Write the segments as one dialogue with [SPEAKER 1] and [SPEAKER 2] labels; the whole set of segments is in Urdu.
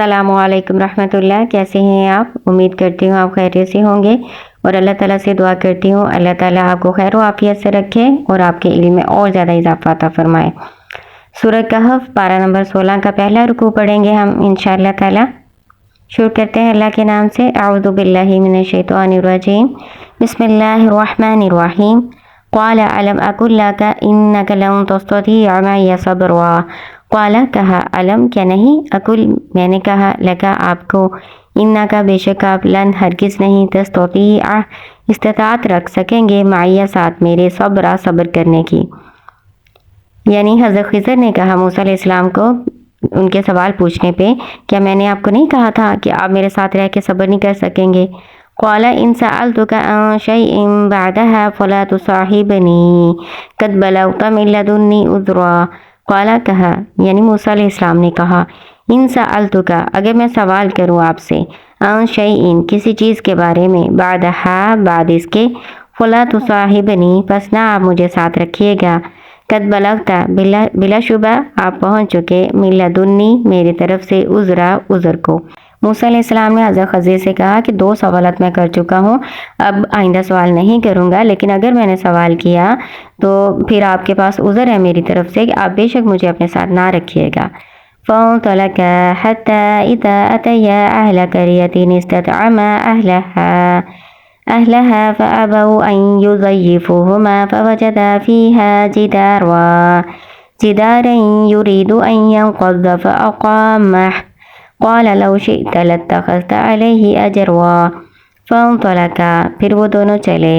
[SPEAKER 1] السلام علیکم رحمۃ اللہ، کیسے ہیں آپ؟ امید کرتی ہوں آپ خیریت سے ہوں گے اور اللہ تعالیٰ سے دعا کرتی ہوں اللہ تعالیٰ آپ کو خیر و عافیت سے رکھے اور آپ کے علم میں اور زیادہ اضافہ عطا فرمائے۔ سورہ کہف پارہ نمبر 16 کا پہلا رکوع پڑھیں گے ہم انشاءاللہ تعالیٰ۔ شروع کرتے ہیں اللہ کے نام سے۔ اعوذ باللہ من الشیطان الرجیم، بسم اللہ الرحمن الرحیم۔ قال الم اقل لک انک لن تستطیع معی صبرا۔ قال کہا، علم کیا نہیں، اقل میں نے کہا، لکا آپ کو، انکا بے شک آپ، لن ہرگز نہیں، تستطیع استطاعت رکھ سکیں گے، معی ساتھ میرے، صبرا صبر کرنے کی۔ یعنی حضرت خضر نے کہا موسیٰ علیہ السلام کو ان کے سوال پوچھنے پہ، کیا میں نے آپ کو نہیں کہا تھا کہ آپ میرے ساتھ رہ کے صبر نہیں کر سکیں گے؟ قال ان سألتک عن شیء بعدها فلا تصاحبنی قد بلغت من لدنی عذرا۔ قال کہا، یعنی موسیٰ علیہ السلام نے کہا، ان سألتک اگر میں سوال کروں آپ سے، عن شیء کسی چیز کے بارے میں، بعدها بعد اس کے، فلا تصاحبنی پس نہ آپ مجھے ساتھ رکھیے گا، قد بلغت بلا شبہ آپ پہنچ چکے، من لدنی میری طرف سے، عذرا عذر کو۔ موسیٰ علیہ السلام نے حضرت خضر سے کہا کہ 2 سوالات میں کر چکا ہوں، اب آئندہ سوال نہیں کروں گا، لیکن اگر میں نے سوال کیا تو پھر آپ کے پاس عذر ہے میری طرف سے کہ آپ بے شک مجھے اپنے ساتھ نہ رکھیے گا۔ فانطلقا حتى إذا أتيا أهل قرية استطعما أهلها فأبوا أن يضيفوهما فوجدا فيها جدارا يريد أن ينقض فأقامه قال لو شئت لاتخذت عليه أجرا۔ فانطلقا پھر وہ دونوں چلے،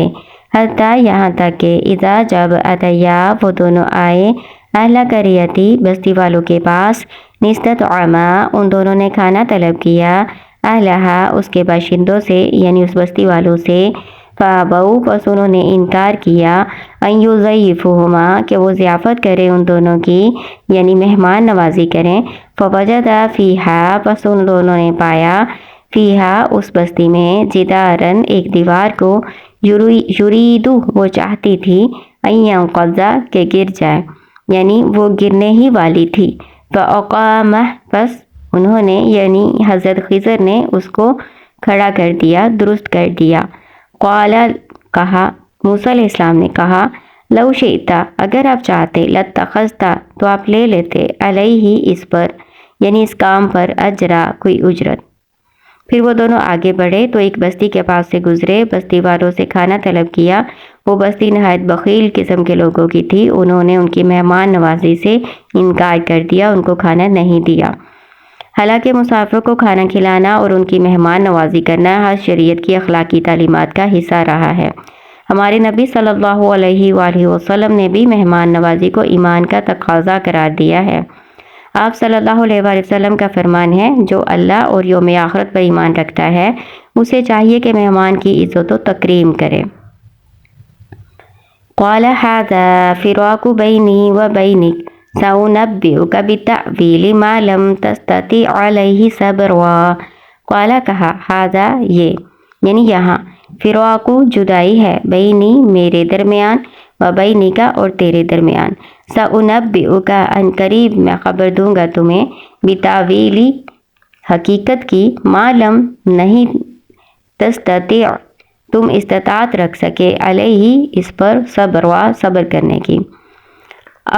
[SPEAKER 1] حتیٰ یہاں تک کہ اذا جب اتیا وہ دونوں آئے، اہل قریتی بستی والوں کے پاس، نستطعما ان دونوں نے کھانا طلب کیا، اہلہا اس کے باشندوں سے یعنی اس بستی والوں سے، فابوا پس انہوں نے انکار کیا، ان یضیفوہما کہ وہ ضیافت کریں ان دونوں کی یعنی مہمان نوازی کریں، فوجدا فیہا پس ان دونوں نے پایا، فیہا اس بستی میں، جدارن ایک دیوار کو، یریدو وہ چاہتی تھی، ان ینقض کہ گر جائے یعنی وہ گرنے ہی والی تھی، فاقامہ پس انہوں نے یعنی حضرت خضر نے اس کو کھڑا کر دیا، درست کر دیا۔ قال کہا، موسیٰ علیہ السلام نے کہا، لو شئت اگر آپ چاہتے، لاتخذت تو آپ لے لیتے، علیہ اس پر یعنی اس کام پر، اجرا کوئی اجرت۔ پھر وہ دونوں آگے بڑھے تو ایک بستی کے پاس سے گزرے، بستی والوں سے کھانا طلب کیا، وہ بستی نہایت بخیل قسم کے لوگوں کی تھی، انہوں نے ان کی مہمان نوازی سے انکار کر دیا، ان کو کھانا نہیں دیا۔ حالانکہ مسافروں کو کھانا کھلانا اور ان کی مہمان نوازی کرنا ہر شریعت کی اخلاقی تعلیمات کا حصہ رہا ہے۔ ہمارے نبی صلی اللہ علیہ وآلہ وسلم نے بھی مہمان نوازی کو ایمان کا تقاضا قرار دیا ہے۔ آپ صلی اللہ علیہ وآلہ وسلم کا فرمان ہے، جو اللہ اور یوم آخرت پر ایمان رکھتا ہے اسے چاہیے کہ مہمان کی عزت و تکریم کرے۔ قال هذا فراق بینی و بینک سأنبئک بتأویل ما لم تستطع علیہ صبرا۔ قال کہا، ھذا یہ یعنی یہاں، فراق جدائی ہے، بینی میرے درمیان، و بینک اور تیرے درمیان، سأنبئک ان قریب میں خبر دوں گا تمہیں، بتأویل حقیقت کی، ما لم نہیں، تستطیع تم استطاعت رکھ سکے، علیہ اس پر، صبر کرنے کی۔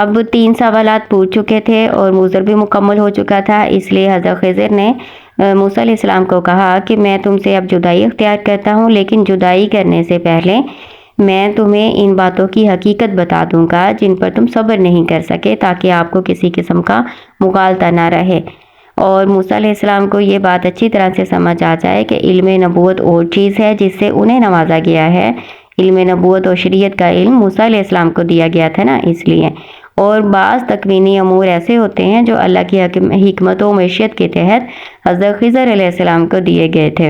[SPEAKER 1] اب 3 سوالات پوچھ چکے تھے اور عذر بھی مکمل ہو چکا تھا، اس لیے حضرت خضر نے موسیٰ علیہ السلام کو کہا کہ میں تم سے اب جدائی اختیار کرتا ہوں، لیکن جدائی کرنے سے پہلے میں تمہیں ان باتوں کی حقیقت بتا دوں گا جن پر تم صبر نہیں کر سکے، تاکہ آپ کو کسی قسم کا مغالطہ نہ رہے، اور موسیٰ علیہ السلام کو یہ بات اچھی طرح سے سمجھ آ جائے کہ علم نبوت اور چیز ہے جس سے انہیں نوازا گیا ہے۔ علم نبوت اور شریعت کا علم موسیٰ علیہ السلام کو دیا گیا تھا نا، اس لیے، اور بعض تکوینی امور ایسے ہوتے ہیں جو اللہ کی حکمت و معیشت کے تحت حضرت خضر علیہ السلام کو دیے گئے تھے،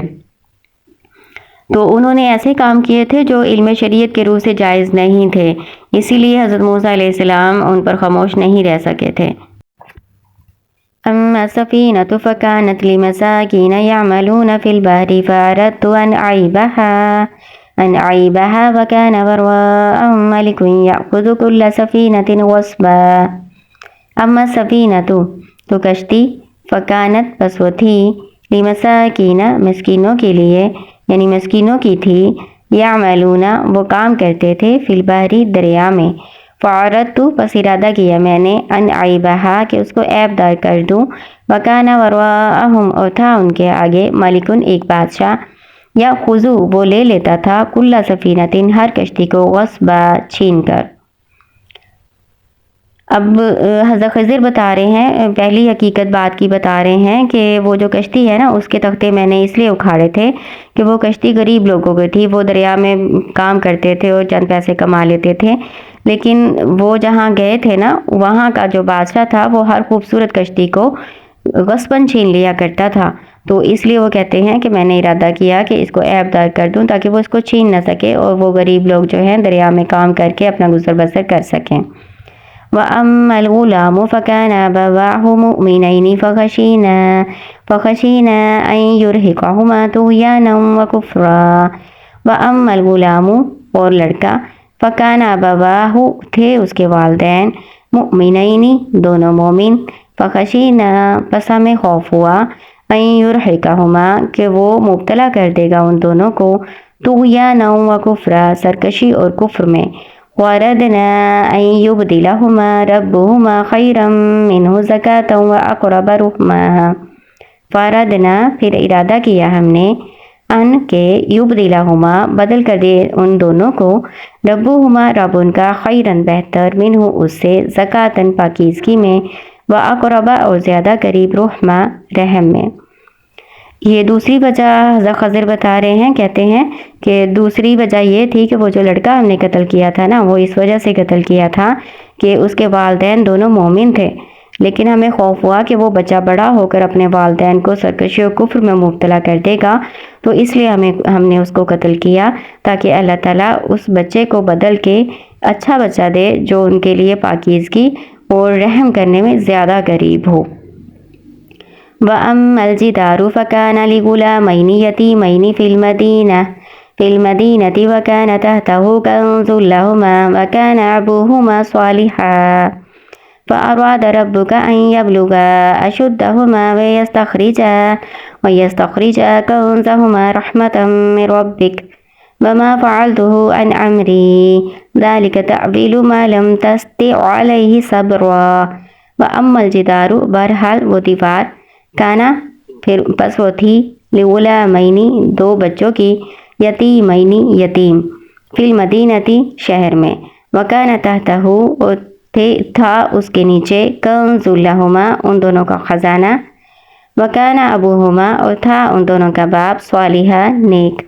[SPEAKER 1] تو انہوں نے ایسے کام کیے تھے جو علم شریعت کے روح سے جائز نہیں تھے، اسی لیے حضرت موسیٰ علیہ السلام ان پر خاموش نہیں رہ سکے تھے۔ اما السفینۃ فکانت لمساکین یعملون فی البحر فاردت ان اعیبها وکان وراءهم ملک یأخذ کل سفینۃ غصبا۔ اما السفینۃ تو کشتی، فکانت بس وہ تھی لمساکین مسکینوں کے لیے، یعنی مسکینوں کی تھی، یعملون وہ کام کرتے تھے، فی البحر دریا میں، فعرضت پس ارادہ کیا میں نے ان عیبہا کہ اس کو عیب دار کر دوں، وکان وراءہم اور تھا ان کے آگے ملکن ایک بادشاہ، یا خضو وہ لے لیتا تھا کل سفینۃ ہر کشتی کو غصبا چھین کر۔ اب حضرت خضر بتا رہے ہیں، پہلی حقیقت بات کی بتا رہے ہیں کہ وہ جو کشتی ہے نا اس کے تختے میں نے اس لیے اکھاڑے تھے کہ وہ کشتی غریب لوگوں کی تھی، وہ دریا میں کام کرتے تھے اور چند پیسے کما لیتے تھے، لیکن وہ جہاں گئے تھے نا وہاں کا جو بادشاہ تھا وہ ہر خوبصورت کشتی کو غصباً چھین لیا کرتا تھا، تو اس لیے وہ کہتے ہیں کہ میں نے ارادہ کیا کہ اس کو عیب دار کر دوں تاکہ وہ اس کو چھین نہ سکے اور وہ غریب لوگ جو ہیں دریا میں کام کر کے اپنا گزر بسر کر سکیں۔ وَأَمَّا الْغُلَامُ فَكَانَ أَبَوَاهُ مُؤْمِنَيْنِ فَخَشِينَا أَن يُرْهِقَهُمَا طُغْيَانًا وَكُفْرًا۔ وَأَمَّا الْغُلَامُ اور لڑکا، فَكَانَ أَبَوَاهُ تھے اس کے والدین، مُؤْمِنَيْنِ دونوں مومن، فَخَشِينَا پس ہمیں خوف ہوا، أَن يُرْهِقَهُمَا کہ وہ مبتلا کر دے گا ان دونوں کو، طُغْيَانًا وَكُفْرًا سرکشی اور کفر میں، وَأَرَدْنَا أَن يُبْدِلَهُمَا رَبُّهُمَا خَيْرًا مِّنْهُ زَكَاةً وَأَقْرَبَ رُحْمًا۔ فَأَرَدْنَا پھر ارادہ کیا ہم نے، ان کے یبدلہما بدل کر دے ان دونوں کو، ربُّهُما رب ان کا، خیراً بہتر، منہ اس سے، زکاةً پاکیزگی میں، وَأَقْرَبَ اور زیادہ قریب، رحمہ رحم میں۔ یہ دوسری وجہ حضرت خضر بتا رہے ہیں، کہتے ہیں کہ دوسری وجہ یہ تھی کہ وہ جو لڑکا ہم نے قتل کیا تھا نا وہ اس وجہ سے قتل کیا تھا کہ اس کے والدین دونوں مومن تھے، لیکن ہمیں خوف ہوا کہ وہ بچہ بڑا ہو کر اپنے والدین کو سرکشی و کفر میں مبتلا کر دے گا، تو اس لیے ہم نے اس کو قتل کیا تاکہ اللہ تعالیٰ اس بچے کو بدل کے اچھا بچہ دے جو ان کے لیے پاکیزگی اور رحم کرنے میں زیادہ قریب ہو۔ وَأَمَّا الْجِدَارُ فَكَانَ لِغُلَامَيْنِ يَتِيمَيْنِ فِي الْمَدِينَةِ وَكَانَ تَحْتَهُ كَنْزٌ لَهُمَا وَكَانَ أَبُوهُمَا صَالِحًا فَأَرَادَ رَبُّكَ أَنْ يَبْلُغَا أَشُدَّهُمَا وَيَسْتَخْرِجَا كَنْزَهُمَا رَحْمَةً مِّن رَّبِّكَ وَمَا فَعَلْتُهُ عَنْ أَمْرِي ذَلِكَ تَأْوِيلُ مَا لَمْ تَسْطِع عَلَيْهِ صَبْرًا۔ وَأَمَّا الْجِدَارُ بہرحال وہ دیوار، کانا پھر پس وہ تھی، لغلامین دو بچوں کی، یتیمین یتیم، فی المدینتی شہر میں، وکان تحتہ اور تھا اس کے نیچے، کنز لہما ان دونوں کا خزانہ، وکان ابوہما اور تھا ان دونوں کا باپ، صالحا نیک،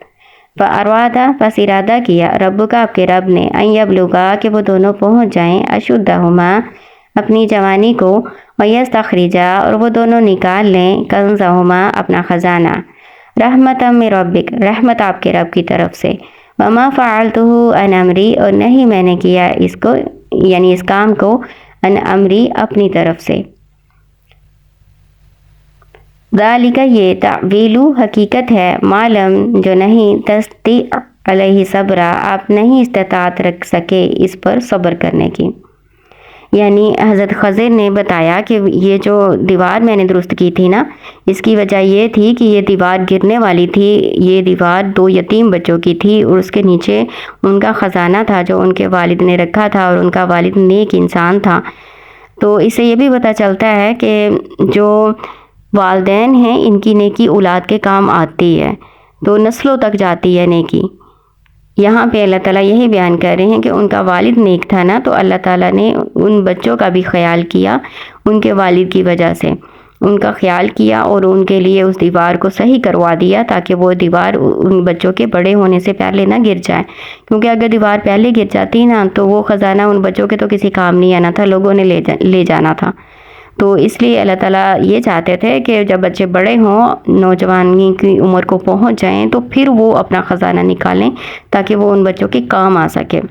[SPEAKER 1] فاروادا پس ارادہ کیا، رب کا آپ کے رب نے، ان یبلغا کہ وہ دونوں پہنچ جائیں، اشدہما اپنی جوانی کو، ویستخرجا اور وہ دونوں نکال لیں، کنزہما اپنا خزانہ، رحمتا من ربک رحمت آپ کے رب کی طرف سے، وما فعلتہ عن امری اور نہیں میں نے کیا اس کو یعنی اس کام کو، عن امری اپنی طرف سے، ذالک یہ تعویل حقیقت ہے، معلوم جو نہیں، تستطیع علیہ صبرا آپ نہیں استطاعت رکھ سکے اس پر صبر کرنے کی۔ یعنی حضرت خضر نے بتایا کہ یہ جو دیوار میں نے درست کی تھی نا اس کی وجہ یہ تھی کہ یہ دیوار گرنے والی تھی، یہ دیوار دو یتیم بچوں کی تھی اور اس کے نیچے ان کا خزانہ تھا جو ان کے والد نے رکھا تھا اور ان کا والد نیک انسان تھا۔ تو اس سے یہ بھی پتہ چلتا ہے کہ جو والدین ہیں ان کی نیکی اولاد کے کام آتی ہے، تو نسلوں تک جاتی ہے نیکی۔ یہاں پہ اللہ تعالیٰ یہی بیان کر رہے ہیں کہ ان کا والد نیک تھا نا تو اللہ تعالیٰ نے ان بچوں کا بھی خیال کیا، ان کے والد کی وجہ سے ان کا خیال کیا اور ان کے لیے اس دیوار کو صحیح کروا دیا تاکہ وہ دیوار ان بچوں کے بڑے ہونے سے پہلے نہ گر جائے، کیونکہ اگر دیوار پہلے گر جاتی نا تو وہ خزانہ ان بچوں کے تو کسی کام نہیں آنا تھا، لوگوں نے لے جانا تھا۔ تو اس لیے اللہ تعالیٰ یہ چاہتے تھے کہ جب بچے بڑے ہوں، نوجوانی کی عمر کو پہنچ جائیں تو پھر وہ اپنا خزانہ نکالیں تاکہ وہ ان بچوں کے کام آ سکے۔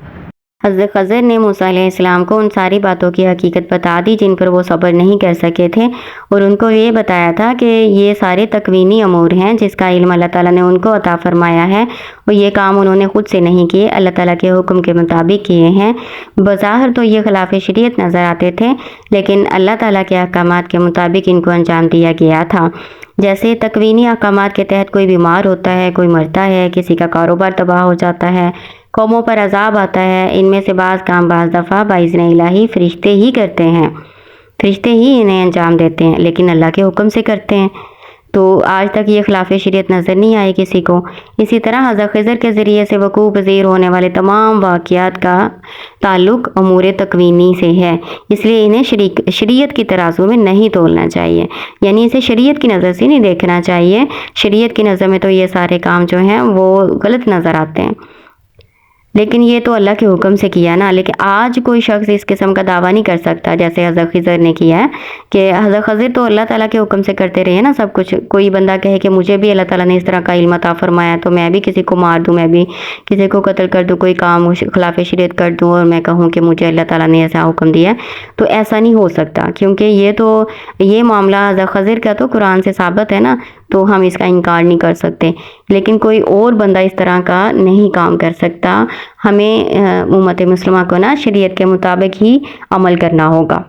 [SPEAKER 1] حضرت خضر نے موسیٰ علیہ السلام کو ان ساری باتوں کی حقیقت بتا دی جن پر وہ صبر نہیں کر سکے تھے، اور ان کو یہ بتایا تھا کہ یہ سارے تکوینی امور ہیں جس کا علم اللہ تعالیٰ نے ان کو عطا فرمایا ہے، اور یہ کام انہوں نے خود سے نہیں کیے، اللہ تعالیٰ کے حکم کے مطابق کیے ہیں۔ بظاہر تو یہ خلاف شریعت نظر آتے تھے، لیکن اللہ تعالیٰ کے احکامات کے مطابق ان کو انجام دیا گیا تھا۔ جیسے تکوینی احکامات کے تحت کوئی بیمار ہوتا ہے، کوئی مرتا ہے، کسی کا کاروبار تباہ ہو جاتا ہے، قوموں پر عذاب آتا ہے، ان میں سے بعض کام بعض دفعہ باذن الہی فرشتے ہی کرتے ہیں، فرشتے ہی انہیں انجام دیتے ہیں، لیکن اللہ کے حکم سے کرتے ہیں۔ تو آج تک یہ خلاف شریعت نظر نہیں آئی کسی کو۔ اسی طرح حضرت خضر کے ذریعے سے وقوع پذیر ہونے والے تمام واقعات کا تعلق امور تکوینی سے ہے، اس لیے انہیں شریعت کی ترازو میں نہیں تولنا چاہیے، یعنی اسے شریعت کی نظر سے نہیں دیکھنا چاہیے۔ شریعت کی نظر میں تو یہ سارے کام جو ہیں وہ غلط نظر آتے ہیں، لیکن یہ تو اللہ کے حکم سے کیا نا۔ لیکن آج کوئی شخص اس قسم کا دعویٰ نہیں کر سکتا جیسے حضرت خضر نے کیا ہے کہ حضرت خضر تو اللہ تعالیٰ کے حکم سے کرتے رہے نا سب کچھ۔ کوئی بندہ کہے کہ مجھے بھی اللہ تعالیٰ نے اس طرح کا علم عطا فرمایا تو میں بھی کسی کو مار دوں، میں بھی کسی کو قتل کر دوں، کوئی کام خلاف شریعت کر دوں، اور میں کہوں کہ مجھے اللہ تعالیٰ نے ایسا حکم دیا ہے، تو ایسا نہیں ہو سکتا، کیونکہ یہ معاملہ حضرت خضر کا تو قرآن سے ثابت ہے نا، تو ہم اس کا انکار نہیں کر سکتے۔ لیکن کوئی اور بندہ اس طرح کا نہیں کام کر سکتا۔ ہمیں امت مسلمہ کو نا شریعت کے مطابق ہی عمل کرنا ہوگا۔